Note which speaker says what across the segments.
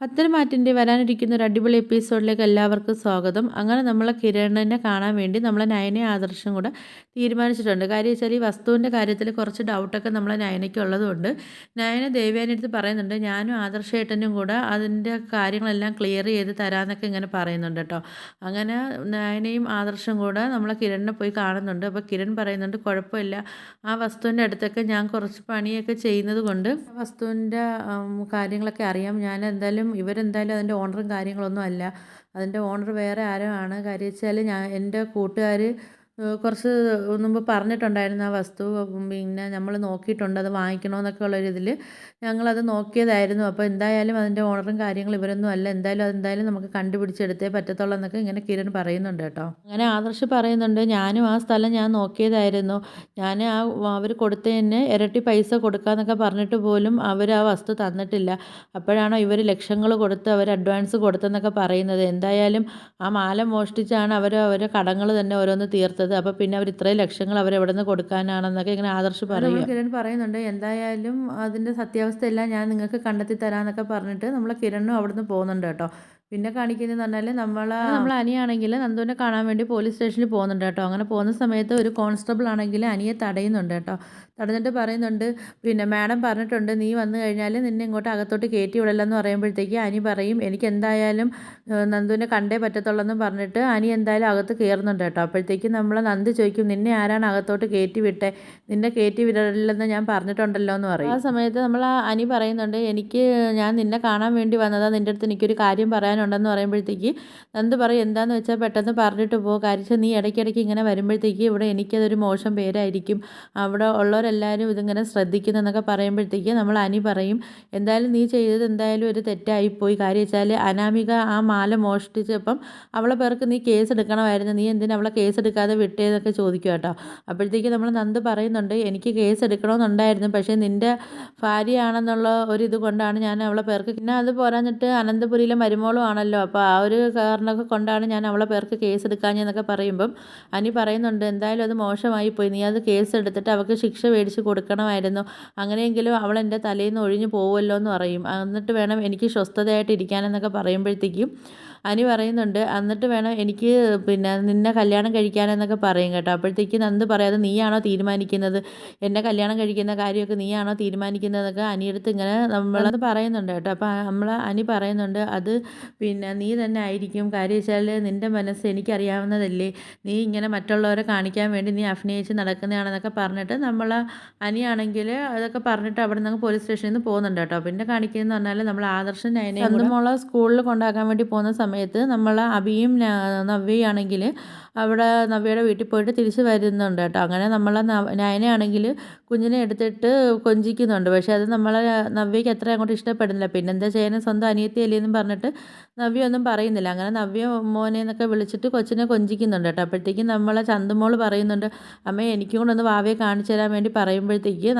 Speaker 1: പത്തരമാറ്റിൻ്റെ വരാനിരിക്കുന്ന ഒരു അടിപൊളി എപ്പിസോഡിലേക്ക് എല്ലാവർക്കും സ്വാഗതം. അങ്ങനെ നമ്മളെ കിരണിനെ കാണാൻ വേണ്ടി നമ്മളെ നയനയും ആദർശം കൂടെ തീരുമാനിച്ചിട്ടുണ്ട്. കാര്യം വെച്ചാൽ ഈ വസ്തുവിൻ്റെ കാര്യത്തിൽ കുറച്ച് ഡൗട്ടൊക്കെ നമ്മളെ നയനയ്ക്ക് ഉള്ളതുകൊണ്ട് നയന ദേവയാനി അടുത്ത് പറയുന്നുണ്ട്, ഞാനും ആദർശേട്ടനും കൂടെ അതിൻ്റെ കാര്യങ്ങളെല്ലാം ക്ലിയർ ചെയ്ത് തരാമെന്നൊക്കെ ഇങ്ങനെ പറയുന്നുണ്ട് കേട്ടോ. അങ്ങനെ നയനയും ആദർശം കൂടെ നമ്മളെ കിരണിനെ പോയി കാണുന്നുണ്ട്. അപ്പോൾ കിരൺ പറയുന്നുണ്ട്, കുഴപ്പമില്ല, ആ വസ്തുവിൻ്റെ അടുത്തൊക്കെ ഞാൻ കുറച്ച് പണിയൊക്കെ ചെയ്യുന്നത് കൊണ്ട് വസ്തുവിൻ്റെ കാര്യങ്ങളൊക്കെ അറിയാം. ഞാൻ എന്തായാലും ഇവരെന്തായാലും അതിൻ്റെ ഓണറും കാര്യങ്ങളൊന്നും അല്ല. അതിൻ്റെ ഓണർ വേറെ ആരോ ആണ്. കാര്യം വെച്ചാൽ എൻ്റെ കൂട്ടുകാർ കുറച്ച് മുമ്പ് പറഞ്ഞിട്ടുണ്ടായിരുന്നു ആ വസ്തു പിന്നെ നമ്മൾ നോക്കിയിട്ടുണ്ട്, അത് വാങ്ങിക്കണമെന്നൊക്കെ ഉള്ളൊരിതിൽ ഞങ്ങളത് നോക്കിയതായിരുന്നു. അപ്പോൾ എന്തായാലും അതിൻ്റെ ഓണറും കാര്യങ്ങളും ഇവരൊന്നും അല്ല. അതെന്തായാലും നമുക്ക് കണ്ടുപിടിച്ചെടുത്തേ പറ്റത്തുള്ളൂ എന്നൊക്കെ ഇങ്ങനെ കിരൺ പറയുന്നുണ്ട് കേട്ടോ. അങ്ങനെ ആദർശ് പറയുന്നുണ്ട്, ഞാനും ആ സ്ഥലം ഞാൻ നോക്കിയതായിരുന്നു. ഞാൻ അവർ കൊടുത്തതിന് ഇരട്ടി പൈസ കൊടുക്കാമെന്നൊക്കെ പറഞ്ഞിട്ട് പോലും അവർ ആ വസ്തു തന്നിട്ടില്ല. അപ്പോഴാണോ ഇവർ ലക്ഷങ്ങൾ കൊടുത്ത് അവർ അഡ്വാൻസ് കൊടുത്തെന്നൊക്കെ പറയുന്നത്. എന്തായാലും ആ മാല മോഷ്ടിച്ചാണ് അവരെ കടങ്ങൾ തന്നെ ഓരോന്ന് തീർത്തത്. അപ്പോൾ പിന്നെ അവർ ഇത്രയും ലക്ഷങ്ങൾ അവരെവിടെ നിന്ന് കൊടുക്കാനാണെന്നൊക്കെ ഇങ്ങനെ ആദർശ് പറയും. കിരൺ പറയുന്നുണ്ട്, എന്തായാലും അതിൻ്റെ സത്യാവസ്ഥയെല്ലാം ഞാൻ നിങ്ങൾക്ക് കണ്ടെത്തി തരാമെന്നൊക്കെ പറഞ്ഞിട്ട് നമ്മളെ കിരണും അവിടുന്ന് പോകുന്നുണ്ട് കേട്ടോ. പിന്നെ കാണിക്കുന്നതെന്ന് പറഞ്ഞാൽ നമ്മളെ അനിയാണെങ്കിൽ നന്ദുവിനെ കാണാൻ വേണ്ടി പോലീസ് സ്റ്റേഷനിൽ പോകുന്നുണ്ട് കേട്ടോ. അങ്ങനെ പോകുന്ന സമയത്ത് ഒരു കോൺസ്റ്റബിൾ ആണെങ്കിൽ അനിയെ തടയുന്നുണ്ട് കേട്ടോ. തടഞ്ഞിട്ട് പറയുന്നുണ്ട്, പിന്നെ മാഡം പറഞ്ഞിട്ടുണ്ട് നീ വന്നു കഴിഞ്ഞാൽ നിന്നെ ഇങ്ങോട്ട് അകത്തോട്ട് കയറ്റി വിടില്ലെന്ന് പറയുമ്പോഴത്തേക്ക് അനി പറയും, എനിക്ക് എന്തായാലും നന്ദുവിനെ കണ്ടേ പറ്റത്തുള്ളെന്നും പറഞ്ഞിട്ട് അനി എന്തായാലും അകത്ത് കയറുന്നുണ്ട് കേട്ടോ. അപ്പോഴത്തേക്ക് നമ്മളെ നന്ദു ചോദിക്കും, നിന്നെ ആരാണ് അകത്തോട്ട് കയറ്റി വിട്ടേ, നിന്നെ കയറ്റി വിടില്ലെന്ന് ഞാൻ പറഞ്ഞിട്ടുണ്ടല്ലോ എന്ന് പറയും. ആ സമയത്ത് അനി പറയുന്നുണ്ട്, ഞാൻ നിന്നെ കാണാൻ വേണ്ടി വന്നതാണ്, നിൻ്റെ അടുത്ത് എനിക്കൊരു കാര്യം പറയാനുണ്ടെന്ന് പറയുമ്പോഴത്തേക്ക് നന്ദു പറയും, എന്താണെന്ന് വെച്ചാൽ പെട്ടെന്ന് പറഞ്ഞിട്ട് പോ, കാര്യം നീ ഇടയ്ക്കിടയ്ക്ക് ഇങ്ങനെ വരുമ്പോഴത്തേക്ക് ഇവിടെ എനിക്കതൊരു മോശം പേരായിരിക്കും, അവിടെ ഉള്ളവരെല്ലാവരും ഇതിങ്ങനെ ശ്രദ്ധിക്കുന്നതെന്നൊക്കെ പറയുമ്പോഴത്തേക്ക് അനി പറയും, എന്തായാലും നീ ചെയ്തത് എന്തായാലും ഒരു തെറ്റായിപ്പോയി. കാര്യം വെച്ചാൽ അനാമിക ആ മാല മോഷ്ടിച്ചപ്പം അവളെ പേർക്ക് നീ കേസ് എടുക്കണമായിരുന്നു, നീ എന്തിനാ അവളെ കേസ് എടുക്കാതെ വിട്ടേന്നൊക്കെ ചോദിക്കും കേട്ടോ. അപ്പോഴത്തേക്ക് നന്ദു പറയുന്നുണ്ട്, എനിക്ക് കേസ് എടുക്കണമെന്നുണ്ടായിരുന്നു, പക്ഷേ നിൻ്റെ ഭാര്യയാണെന്നുള്ള ഒരു ഇത് കൊണ്ടാണ് ഞാൻ അവളെ പേർക്ക്, പിന്നെ അത് പോരാഞ്ഞിട്ട് അനന്തപുരിയിലെ മരുമോളും ആണല്ലോ, അപ്പോൾ ആ ഒരു കാരണമൊക്കെ കൊണ്ടാണ് ഞാൻ അവളെ പേർക്ക് കേസ് എടുക്കാഞ്ഞെന്നൊക്കെ പറയുമ്പം അനി പറയുന്നുണ്ട്, എന്തായാലും അത് മോശമായി പോയി, നീ അത് കേസ് എടുത്തിട്ട് അവൾക്ക് ശിക്ഷ മേടിച്ച് കൊടുക്കണമായിരുന്നു, അങ്ങനെയെങ്കിലും അവൾ എൻ്റെ തലയിൽ നിന്ന് ഒഴിഞ്ഞു പോകുമല്ലോ എന്ന് പറയും. എന്നിട്ട് വേണം എനിക്ക് സ്വസ്ഥതയായിട്ട് ഇരിക്കാനെന്നൊക്കെ പറയുമ്പോഴത്തേക്കും അനി പറയുന്നുണ്ട്, എന്നിട്ട് വേണം എനിക്ക് പിന്നെ നിന്നെ കല്യാണം കഴിക്കാനെന്നൊക്കെ പറയും കേട്ടോ. അപ്പോഴത്തേക്ക് നന്ദു പറയാതെ, നീയാണോ തീരുമാനിക്കുന്നത്, എന്നെ കല്യാണം കഴിക്കുന്ന കാര്യമൊക്കെ നീയാണോ തീരുമാനിക്കുന്നതൊക്കെ അനിയടുത്ത് ഇങ്ങനെ നമ്മളത് പറയുന്നുണ്ട് കേട്ടോ. അപ്പോൾ അനി പറയുന്നുണ്ട്, അത് പിന്നെ നീ തന്നെ ആയിരിക്കും, കാര്യം വെച്ചാൽ നിൻ്റെ മനസ്സ് എനിക്കറിയാവുന്നതല്ലേ, നീ ഇങ്ങനെ മറ്റുള്ളവരെ കാണിക്കാൻ വേണ്ടി നീ അഭിനയിച്ച് നടക്കുന്നതാണെന്നൊക്കെ പറഞ്ഞിട്ട് അനിയാണെങ്കിൽ അതൊക്കെ പറഞ്ഞിട്ട് അവിടെ നിന്ന് പോലീസ് സ്റ്റേഷനിൽ നിന്ന് പോകുന്നുണ്ട് കേട്ടോ. പിന്നെ കാണിക്കുന്നതെന്ന് പറഞ്ഞാൽ ആദർശൻ അതിനെ മോളെ സ്കൂളിൽ കൊണ്ടാക്കാൻ വേണ്ടി പോകുന്ന സമയത്ത് അബിയും നവ്യയാണെങ്കിൽ അവിടെ നവ്യയുടെ വീട്ടിൽ പോയിട്ട് തിരിച്ച് വരുന്നുണ്ട് കേട്ടോ. അങ്ങനെ നയനയാണെങ്കിൽ കുഞ്ഞിനെ എടുത്തിട്ട് കൊഞ്ചിക്കുന്നുണ്ട്, പക്ഷേ അത് നവ്യയ്ക്ക് അത്ര അങ്ങോട്ട് ഇഷ്ടപ്പെടുന്നില്ല. പിന്നെന്താ ചെയ്യാനും, സ്വന്തം അനിയത്തിയല്ലേ എന്നും പറഞ്ഞിട്ട് നവ്യ ഒന്നും പറയുന്നില്ല. അങ്ങനെ നവ്യ മോനെ എന്നൊക്കെ വിളിച്ചിട്ട് കൊച്ചിനെ കൊഞ്ചിക്കുന്നുണ്ട് കേട്ടോ. അപ്പോഴത്തേക്കും ചന്തുമോൾ പറയുന്നുണ്ട്, അമ്മേ എനിക്കും കൂടെ ഒന്ന് വാവയെ കാണിച്ചു തരാൻ വേണ്ടി പറയുമ്പോഴത്തേക്ക്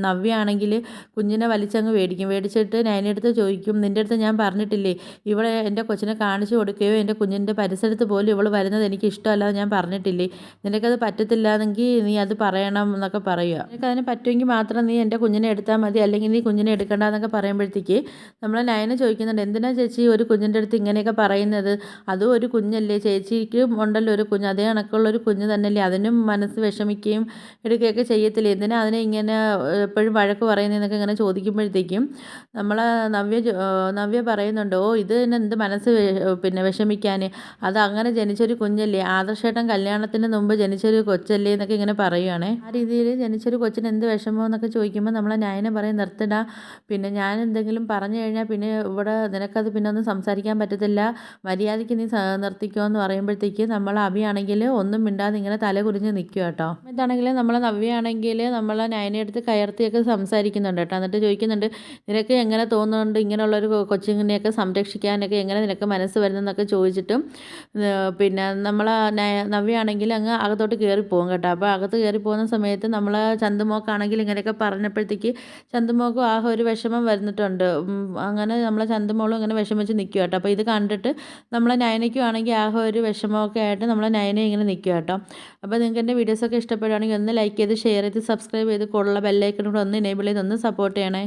Speaker 1: നവ്യ ആണെങ്കിൽ കുഞ്ഞിനെ വലിച്ചങ്ങ് മേടിച്ചിട്ട് നയനടുത്ത് ചോദിക്കും, നിൻ്റെ അടുത്ത് ഞാൻ പറഞ്ഞിട്ടില്ലേ ഇവിടെ എൻ്റെ കൊച്ചിനെ കാണിച്ചു കൊടുക്കുകയോ എൻ്റെ കുഞ്ഞിൻ്റെ പരിസരത്ത് പോലും ഇവൾ വരുന്നത് എനിക്ക് ഇഷ്ടമല്ലാതെ ഞാൻ പറഞ്ഞിട്ടില്ലേ, നിനക്കത് പറ്റത്തില്ലാന്നെങ്കിൽ നീ അത് പറയണം എന്നൊക്കെ പറയുക, നിനക്കതിന് പറ്റുമെങ്കിൽ മാത്രം നീ എൻ്റെ കുഞ്ഞിനെ എടുത്താൽ മതി, അല്ലെങ്കിൽ നീ കുഞ്ഞിനെ എടുക്കണ്ട എന്നൊക്കെ പറയുമ്പോഴത്തേക്ക് നയന ചോദിക്കുന്നുണ്ട്, എന്തിനാ ചേച്ചി ഒരു കുഞ്ഞിൻ്റെ അടുത്ത് ഇങ്ങനെയൊക്കെ പറയുന്നത്, അതും ഒരു കുഞ്ഞല്ലേ, ചേച്ചിക്കും ഉണ്ടല്ലോ ഒരു കുഞ്ഞ്, അതേ കണക്കുള്ളൊരു കുഞ്ഞ് തന്നെയല്ലേ, അതിനും മനസ്സ് വിഷമിക്കുകയും എടുക്കുകയൊക്കെ ചെയ്യത്തില്ലേ, എന്തിനാ അതിനെ ഇങ്ങനെ എപ്പോഴും വഴക്ക് പറയുന്നതെന്നൊക്കെ ഇങ്ങനെ ചോദിക്കുമ്പോഴത്തേക്കും നവ്യ പറയുന്നുണ്ട്, ഓ ഇത് തന്നെ എന്ത് മനസ്സ് പിന്നെ വിഷമിക്കാൻ, അത് അങ്ങനെ ജനിച്ചൊരു കുഞ്ഞല്ലേ, ആദർശേട്ടൻ കല്യാണത്തിന് മുമ്പ് ജനിച്ചൊരു കൊച്ചല്ലേ എന്നൊക്കെ ഇങ്ങനെ പറയുകയാണേ. ആ രീതിയിൽ ജനിച്ചൊരു കൊച്ചിന് എന്ത് വിഷമോ എന്നൊക്കെ ചോദിക്കുമ്പോൾ നയന പറയും, നിർത്തടാ, പിന്നെ ഞാൻ എന്തെങ്കിലും പറഞ്ഞു കഴിഞ്ഞാൽ പിന്നെ ഇവിടെ നിനക്കത് പിന്നെ ഒന്നും സംസാരിക്കാൻ പറ്റത്തില്ല, മര്യാദയ്ക്ക് നീ നിർത്തിക്കോ എന്ന് പറയുമ്പോഴത്തേക്ക് അഭിയാണെങ്കിൽ ഒന്നും മിണ്ടാതെ ഇങ്ങനെ തല കുരിഞ്ഞ് നിൽക്കുക കേട്ടോ. ഇതാണെങ്കിൽ നവ്യയാണെങ്കിൽ നയനയെടുത്ത് കയർത്തിയൊക്കെ സംസാരിക്കുന്നുണ്ട് കേട്ടോ. എന്നിട്ട് ചോദിക്കുന്നുണ്ട്, നിനക്ക് എങ്ങനെ തോന്നുന്നുണ്ട് ഇങ്ങനെയുള്ളൊരു കൊച്ചിനെയൊക്കെ സംരക്ഷിക്കാനൊക്കെ എങ്ങനെ നിനക്ക് മനസ്സ് വരുന്നതെന്നൊക്കെ ചോദിച്ചിട്ടും പിന്നെ നവ്യയാണെങ്കിൽ അങ്ങ് അകത്തോട്ട് കയറിപ്പോകും കേട്ടോ. അപ്പോൾ അകത്ത് കയറി പോകുന്ന സമയത്ത് ചന്തുമോക്കാണെങ്കിൽ ഇങ്ങനെയൊക്കെ പറഞ്ഞപ്പോഴത്തേക്ക് ചന്തുമോക്കും ഒരു വിഷമം വരുന്നിട്ടുണ്ട്. അങ്ങനെ ചന്തുമോളും ഇങ്ങനെ വിഷമിച്ച് നിൽക്കുക കേട്ടോ. അപ്പോൾ ഇത് കണ്ടിട്ട് നയനയ്ക്കും ആണെങ്കിൽ ഒരു വിഷമമൊക്കെ ആയിട്ട് നയന ഇങ്ങനെ നിൽക്കുക കേട്ടോ. അപ്പോൾ നിങ്ങൾക്ക് എൻ്റെ വീഡിയോസൊക്കെ ഇഷ്ടപ്പെടുകയാണെങ്കിൽ ഒന്ന് ലൈക്ക് ചെയ്ത് ഷെയർ ചെയ്ത് സബ്സ്ക്രൈബ് ചെയ്ത് കൂടുതലുള്ള ബെല്ലൈക്കൺ കൂടെ ഒന്ന് എനേബിൾ ചെയ്ത് ഒന്ന് സപ്പോർട്ട് ചെയ്യണേ.